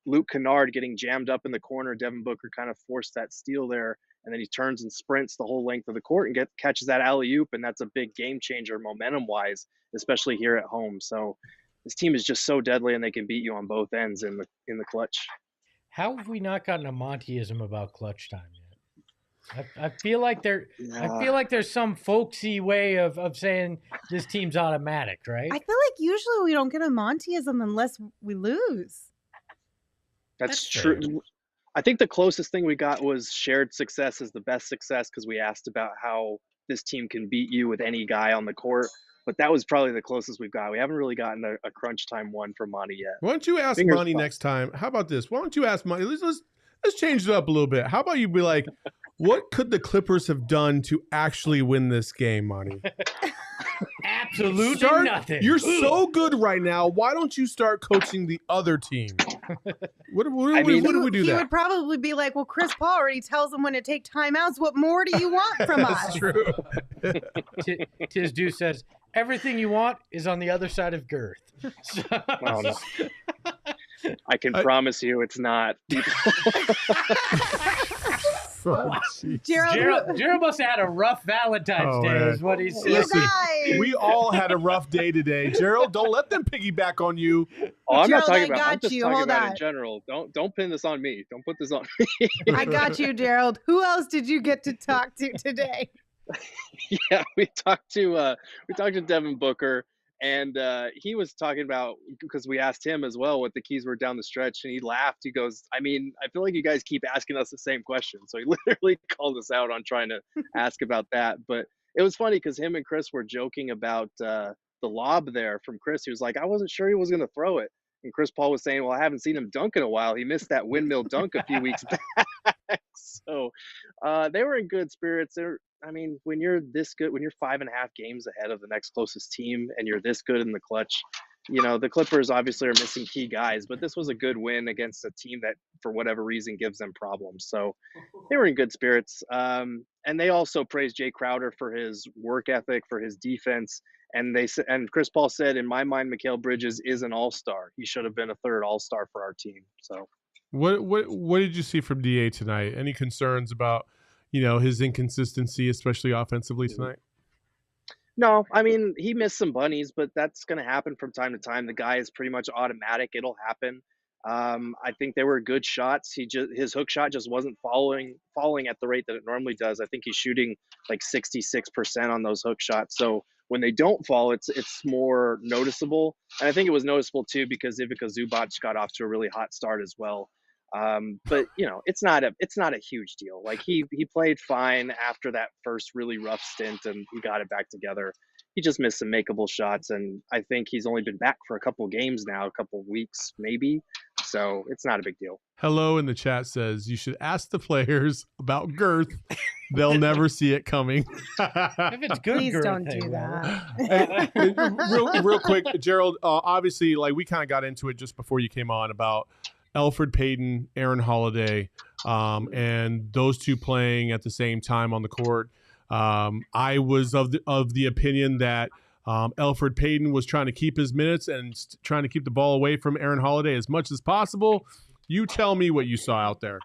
Luke Kennard getting jammed up in the corner. Devin Booker kind of forced that steal there, and then he turns and sprints the whole length of the court and catches that alley oop, and that's a big game changer momentum wise, especially here at home. So this team is just so deadly, and they can beat you on both ends in the clutch. How have we not gotten a Montyism about clutch time yet? I feel like there's some folksy way of saying this team's automatic, right? I feel like usually we don't get a Montyism unless we lose. That's true. I think the closest thing we got was shared success is the best success because we asked about how this team can beat you with any guy on the court. But that was probably the closest we've got. We haven't really gotten a crunch time one for Monty yet. Why don't you ask Monty next time? How about this? Why don't you ask Monty? Let's change it up a little bit. How about you be like, what could the Clippers have done to actually win this game, Monty? Absolutely nothing. You're so good right now. Why don't you start coaching the other team? What do we do? He would probably be like, well, Chris Paul already tells him when to take timeouts. What more do you want from us? That's true. Tiz Dew says, everything you want is on the other side of girth. So, oh, no. I can promise you it's not. Gerald must have had a rough Valentine's Day, is what he said. Listen, we all had a rough day today. Gerald, don't let them piggyback on you. Oh, I'm not talking about. I'm just talking about in general. Don't pin this on me. Don't put this on me. I got you, Gerald. Who else did you get to talk to today? Yeah, we talked to Devin Booker, and he was talking about, because we asked him as well what the keys were down the stretch, and he laughed. He goes, I mean, I feel like you guys keep asking us the same question. So he literally called us out on trying to ask about that. But it was funny because him and Chris were joking about the lob there from Chris. He was like, I wasn't sure he was going to throw it. And Chris Paul was saying, well, I haven't seen him dunk in a while. He missed that windmill dunk a few weeks back. So they were in good spirits. I mean, when you're this good, when you're 5.5 games ahead of the next closest team and you're this good in the clutch, you know, the Clippers obviously are missing key guys, but this was a good win against a team that, for whatever reason, gives them problems. So they were in good spirits. And they also praised Jay Crowder for his work ethic, for his defense. And Chris Paul said, in my mind, Mikal Bridges is an all-star. He should have been a third all-star for our team. So what did you see from DA tonight? Any concerns about, you know, his inconsistency, especially offensively tonight? No, I mean, he missed some bunnies, but that's going to happen from time to time. The guy is pretty much automatic. It'll happen. I think they were good shots. His hook shot just wasn't falling at the rate that it normally does. I think he's shooting like 66% on those hook shots. So when they don't fall, it's more noticeable. And I think it was noticeable too because Ivica Zubac got off to a really hot start as well. But you know, it's not a huge deal. Like he played fine after that first really rough stint, and he got it back together. He just missed some makeable shots, and I think he's only been back for a couple of games now, a couple of weeks maybe. So it's not a big deal. Hello in the chat says you should ask the players about girth. They'll never see it coming. If it's good, please girth, don't do that. real quick, Gerald. Obviously, like we kind of got into it just before you came on about Elfrid Payton, Aaron Holiday, and those two playing at the same time on the court. I was of the opinion that Elfrid Payton was trying to keep his minutes and trying to keep the ball away from Aaron Holiday as much as possible. You tell me what you saw out there.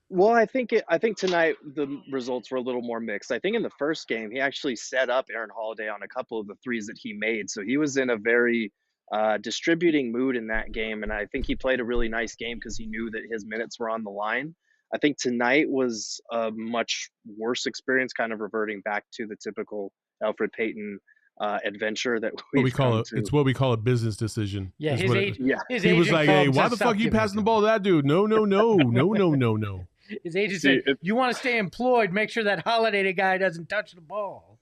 Well, I think tonight the results were a little more mixed. I think in the first game he actually set up Aaron Holiday on a couple of the threes that he made, so he was in a very distributing mood in that game, and I think he played a really nice game because he knew that his minutes were on the line. I think tonight was a much worse experience, kind of reverting back to the typical Elfrid Payton adventure that we call it. It's what we call a business decision. Yeah, his he was like, "Hey, why the fuck are you passing the ball to that dude? No." His agent said, "You want to stay employed? Make sure that Holiday guy doesn't touch the ball."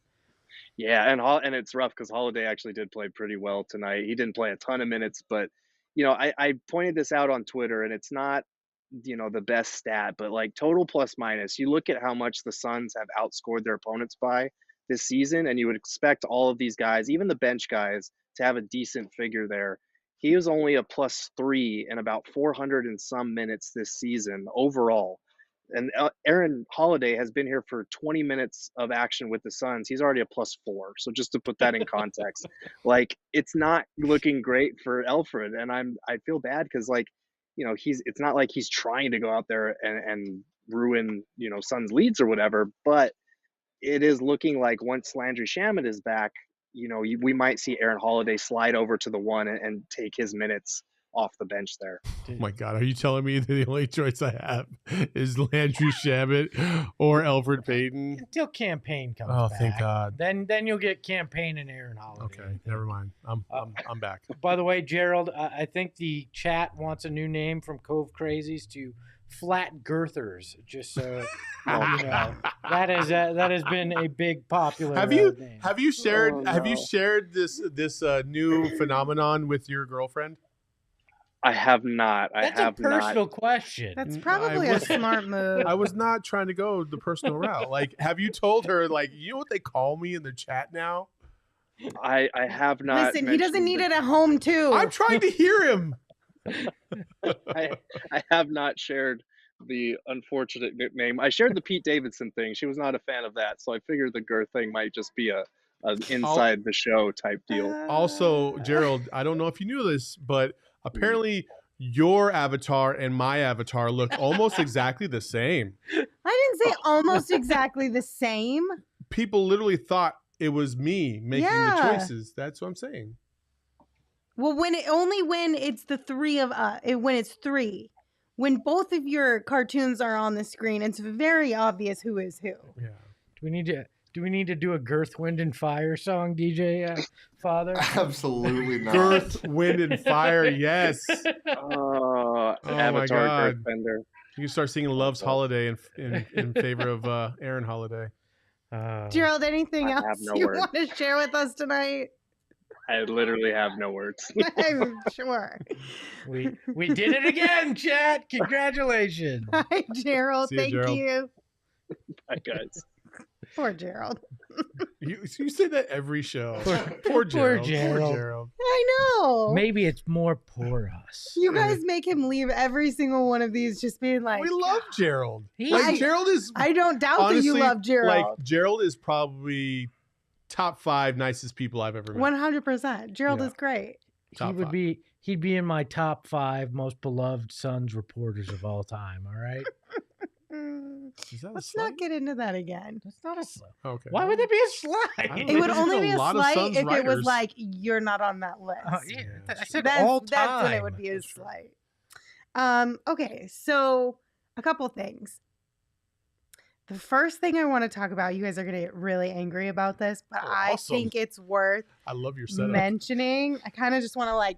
Yeah, and it's rough because Holiday actually did play pretty well tonight. He didn't play a ton of minutes, but you know, I pointed this out on Twitter, and it's not the best stat, but like total plus minus, you look at how much the Suns have outscored their opponents by this season, and you would expect all of these guys, even the bench guys, to have a decent figure there. He was only a +3 in about 400 and some minutes this season overall. And Aaron Holiday has been here for 20 minutes of action with the Suns. He's already a +4. So just to put that in context, like it's not looking great for Elfrid, and I feel bad because like it's not like he's trying to go out there and ruin Suns leads or whatever, but it is looking like once Landry Shamet is back, we might see Aaron Holiday slide over to the 1 and take his minutes off the bench there. Oh my God, are you telling me that the only choice I have is Landry Shamet or Elfrid Payton? Until Campaign comes Oh, back. thank God. Then you'll get Campaign and Aaron Holiday. Okay, never mind. I'm back. By the way, Gerald, I think the chat wants a new name from Cove Crazies to Flat Girthers. Just so you know, that has been a big popular. Name. Have you shared this new phenomenon with your girlfriend? I have not. That's a personal question. That's probably a smart move. I was not trying to go the personal route. Like, have you told her, like, you know what they call me in the chat now? I have not. Listen, he doesn't need it at home too. I'm trying to hear him. I have not shared the unfortunate nickname. I shared the Pete Davidson thing. She was not a fan of that, so I figured the girth thing might just be an inside the show type deal. Also, Gerald, I don't know if you knew this, but apparently your avatar and my avatar look almost exactly the same. I didn't say almost exactly the same. People literally thought it was me making the choices. That's what I'm saying. Well, when it's the three of us, when it's three, when both of your cartoons are on the screen, it's very obvious who is who. Yeah. Do we need to do a Girth, Wind, and Fire song, DJ Father? Absolutely not. Girth, Wind, and Fire, yes. Oh my Avatar God. Earthbender. You can start singing Love's Holiday in favor of Aaron Holiday. Gerald, anything I else have no you words. want to share with us tonight? I literally have no words. I'm sure. We did it again, chat. Congratulations. Hi, Gerald. See you, Thank Gerald. you. Bye, guys. Poor Gerald. You say that every show. Poor Gerald. Poor Gerald. I know. Maybe it's more poor us. You guys make him leave every single one of these just being like, We love Gerald. He's- Gerald is. I don't doubt honestly, that you love Gerald. Like Gerald is probably top 5 nicest people I've ever met. 100%. Gerald Yeah. is great. Top he would 5. he'd be in my top 5 most beloved Suns reporters of all time. All right. Is that a Let's slight? not get into that again. That's not a slight. Okay. Why would that be a I slight? don't It know. would There's only a be a lot of slight Suns if it was writers. like, you're not on that list. Yeah, Yeah, I said That's all time. when it would be a That's true. slight. Okay, so a couple things. The first thing I want to talk about, you guys are going to get really angry about this, but Oh, I awesome. think it's worth I love your setup. mentioning. I kind of just want to like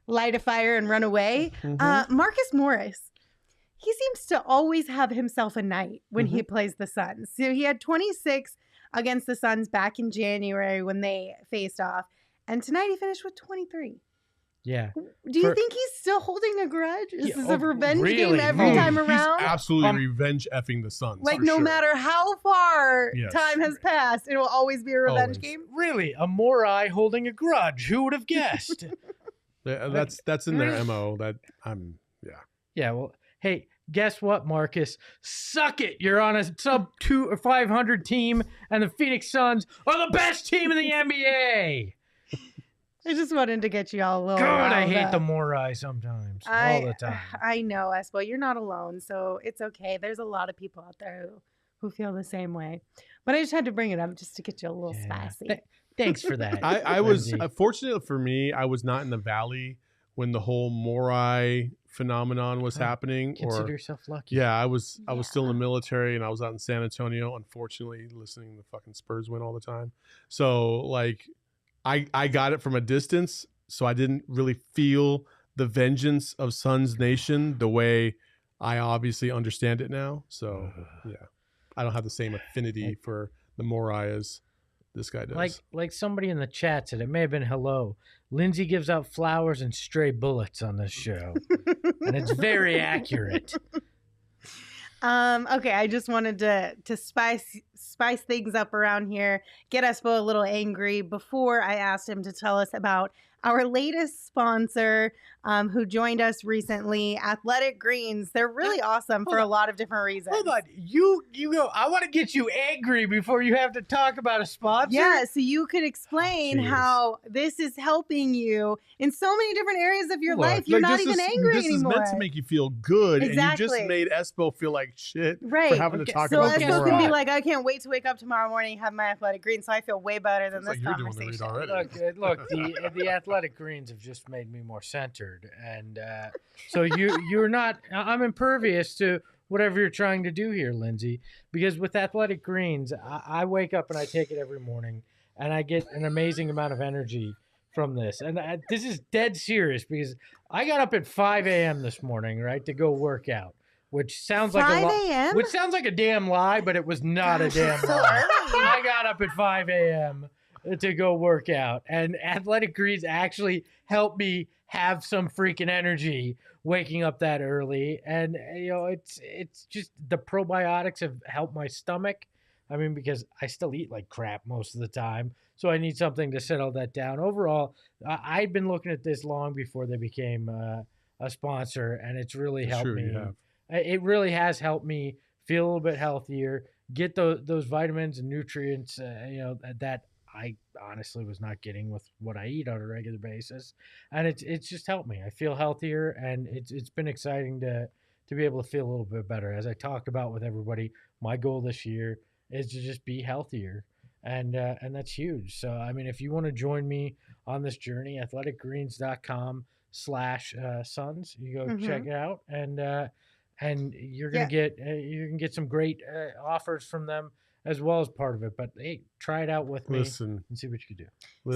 light a fire and run away. Mhm. Marcus Morris, he seems to always have himself a night when he plays the Suns. So he had 26 against the Suns back in January when they faced off. And tonight he finished with 23. Yeah. Do you think he's still holding a grudge? Is Yeah, this a revenge game really? every time He's around? absolutely revenge effing the Suns. Like for no sure. matter how far Yes. time has passed, it will always be a revenge Always. game. Really, a Morai holding a grudge. Who would have guessed? That's in their MO. That I'm Yeah, well, hey, guess what, Marcus? Suck it. You're on a sub 2 or 500 team, and the Phoenix Suns are the best team in the NBA. I just wanted to get you all a little. God, I riled hate up. the Morai sometimes, all the time. I know, Espo. You're not alone, so it's okay. There's a lot of people out there who feel the same way. But I just had to bring it up just to get you a little Yeah. spicy. Thanks for that. I was Lindsey. fortunate for me. I was not in the Valley when the whole Morai phenomenon was happening. Consider yourself lucky. Yeah, I was still in the military and I was out in San Antonio. Unfortunately, listening to the fucking Spurs win all the time. So like, I got it from a distance, so I didn't really feel the vengeance of Suns Nation the way I obviously understand it now. So yeah, I don't have the same affinity for the Morai as This guy does. Like somebody in the chat said, it may have been hello. Lindsey gives out flowers and stray bullets on this show, and it's very accurate. Okay, I just wanted to spice things up around here, get Espo a little angry before I asked him to tell us about our latest sponsor, who joined us recently, Athletic Greens. They're really awesome for a lot of different reasons. Hold on, you go. I want to get you angry before you have to talk about a sponsor. Yeah, so you could explain how this is helping you in so many different areas of your life. You're not even angry anymore. This is meant to make you feel good, Exactly. and you just made Espo feel like shit Right. for having to talk So about Espo this. can be like, I can't wait to wake up tomorrow morning and have my Athletic Greens, so I feel way better than It's this like you're doing the conversation. read already. Look, the Athletic Greens have just made me more centered, and so you're not. I'm impervious to whatever you're trying to do here, Lindsey. Because with Athletic Greens, I wake up and I take it every morning, and I get an amazing amount of energy from this. And this is dead serious because I got up at 5 a.m. this morning, right, to go work out, which sounds like 5 a.m.? which sounds like a damn lie, but it was not a damn so lie. early. I got up at 5 a.m. to go work out, and Athletic Greens actually helped me have some freaking energy waking up that early. And it's just the probiotics have helped my stomach. I mean, because I still eat like crap most of the time, so I need something to settle that down. Overall, I'd been looking at this long before they became a sponsor, and it's really helped me. It really has helped me feel a little bit healthier, get those vitamins and nutrients, that I honestly was not getting with what I eat on a regular basis. And it's just helped me. I feel healthier, and it's been exciting to be able to feel a little bit better. As I talked about with everybody, my goal this year is to just be healthier. And that's huge. So, I mean, if you want to join me on this journey, athleticgreens.com/sons, you go check it out. And you're going to you can get some great offers from them as well as part of it. But hey, try it out with me and see what you can do.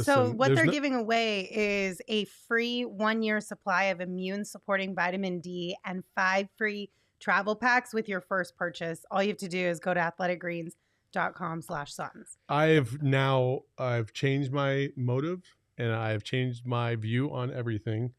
So what they're giving away is a free 1-year supply of immune supporting vitamin D and 5 free travel packs with your first purchase. All you have to do is go to athleticgreens.com/sons. I've changed my motive, and I've changed my view on everything,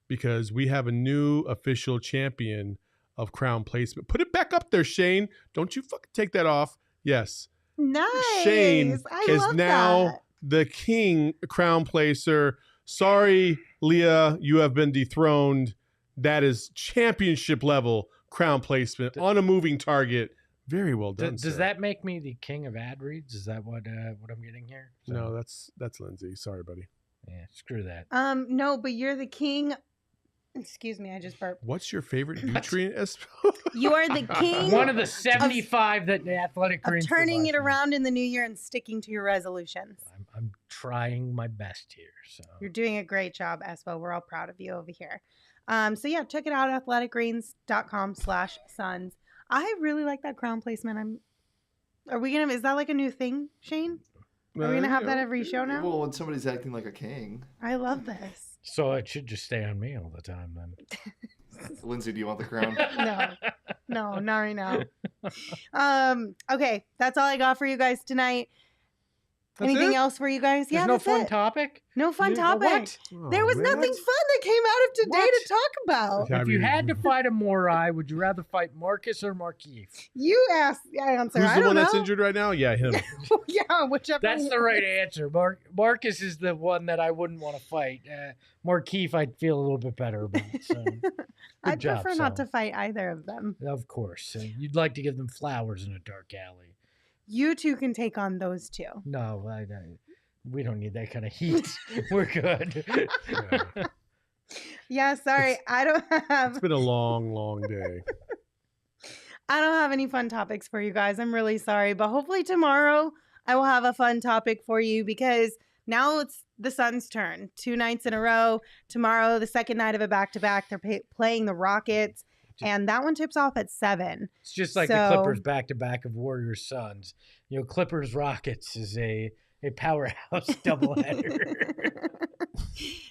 because we have a new official champion of crown placement. Put it back up there, Shane. Don't you fucking take that off. Yes. Nice. Shane is love now that. the king crown placer. Sorry, Leah, you have been dethroned. That is championship level crown placement on a moving target. Very well done. Does that make me the king of ad reads? Is that what I'm getting here? So, no, that's Lindsey. Sorry, buddy. Yeah, screw that. No, but you're the king. Excuse me, I just burped. What's your favorite nutrient, Espo? You are the king. One of the 75 that the Athletic Greens turning it provides me. around in the new year and sticking to your resolutions. I'm trying my best here. So You're doing a great job, Espo. We're all proud of you over here. So yeah, check it out, athleticgreens.com/sons. I really like that crown placement. Is that like a new thing, Shane? Are we gonna have that every show now? Well, when somebody's acting like a king. I love this. So it should just stay on me all the time then. Lindsey, do you want the crown? No, not right now. Okay, that's all I got for you guys tonight. Anything else for you guys? There's Yeah, no that's fun it. topic? No fun topic. What? There was nothing fun that came out of today to talk about. I If you mean, had to fight a Morai, would you rather fight Marcus or Markeith? You asked. I answer. Who's I the don't one know. that's injured right now? Yeah, him. Yeah, whichever. That's the right answer. Marcus is the one that I wouldn't want to fight. Markeith, I'd feel a little bit better about. So, I'd job, prefer not Saul. to fight either of them. Of course. You'd like to give them flowers in a dark alley. You two can take on those two. No, we don't need that kind of heat. We're good. Yeah, sorry. I don't have. It's been a long, long day. I don't have any fun topics for you guys. I'm really sorry, but hopefully tomorrow I will have a fun topic for you, because now it's the Suns' turn. 2 nights in a row. Tomorrow, the second night of a back-to-back, they're playing the Rockets, and that one tips off at 7. It's just like the Clippers back-to-back of Warriors Suns. Clippers Rockets is a powerhouse doubleheader.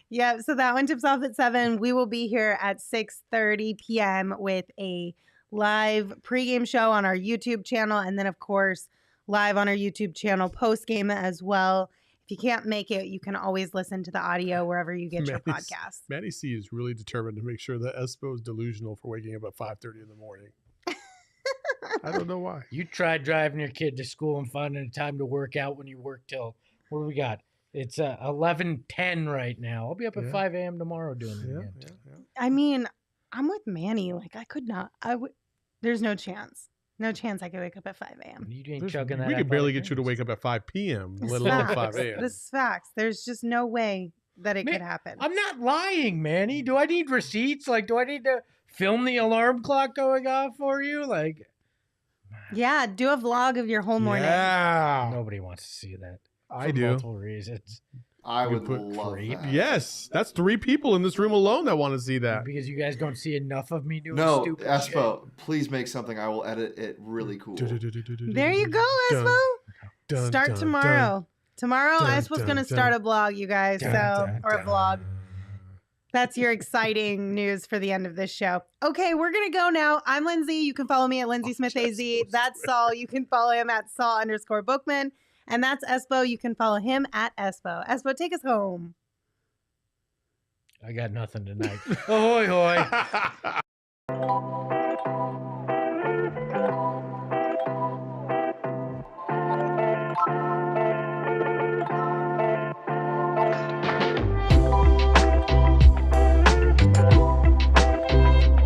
Yeah, so that one tips off at 7. We will be here at 6:30 p.m. with a live pregame show on our YouTube channel, and then of course live on our YouTube channel post game as well. If you can't make it, you can always listen to the audio wherever you get your podcast. Matty C is really determined to make sure that Espo is delusional for waking up at 5:30 in the morning. I don't know why. You tried driving your kid to school and finding a time to work out when you work till, what do we got? It's 11:10 right now. I'll be up at 5 a.m. tomorrow doing it again. I mean, I'm with Manny. Like, I could not. There's no chance. No chance I could wake up at 5 a.m. You ain't chugging that. We could barely get you to wake up at 5 p.m., It's let alone facts. 5 a.m. This is facts. There's just no way that it could happen. I'm not lying, Manny. Do I need receipts? Like, do I need to film the alarm clock going off for you? Like, Yeah, do a vlog of your whole morning. Yeah. nobody wants to see that. I For do. multiple reasons. I You would put love creep. that. Yes. That's 3 people in this room alone that want to see that. Because you guys don't see enough of me doing No, stupid Espo, please make something. I will edit it really cool. There you go, Dun, Espo. dun, Start dun, tomorrow. Tomorrow, Dun, Espo's dun, going to dun. start a blog, you guys. Dun, So, dun, or a dun. vlog. That's your exciting news for the end of this show. Okay, we're going to go now. I'm Lindsay. You can follow me at Lindsay Smith AZ. That's Saul. You can follow him at Saul_Bookman. And that's Espo. You can follow him at Espo. Espo, take us home. I got nothing tonight. Ahoy, hoy.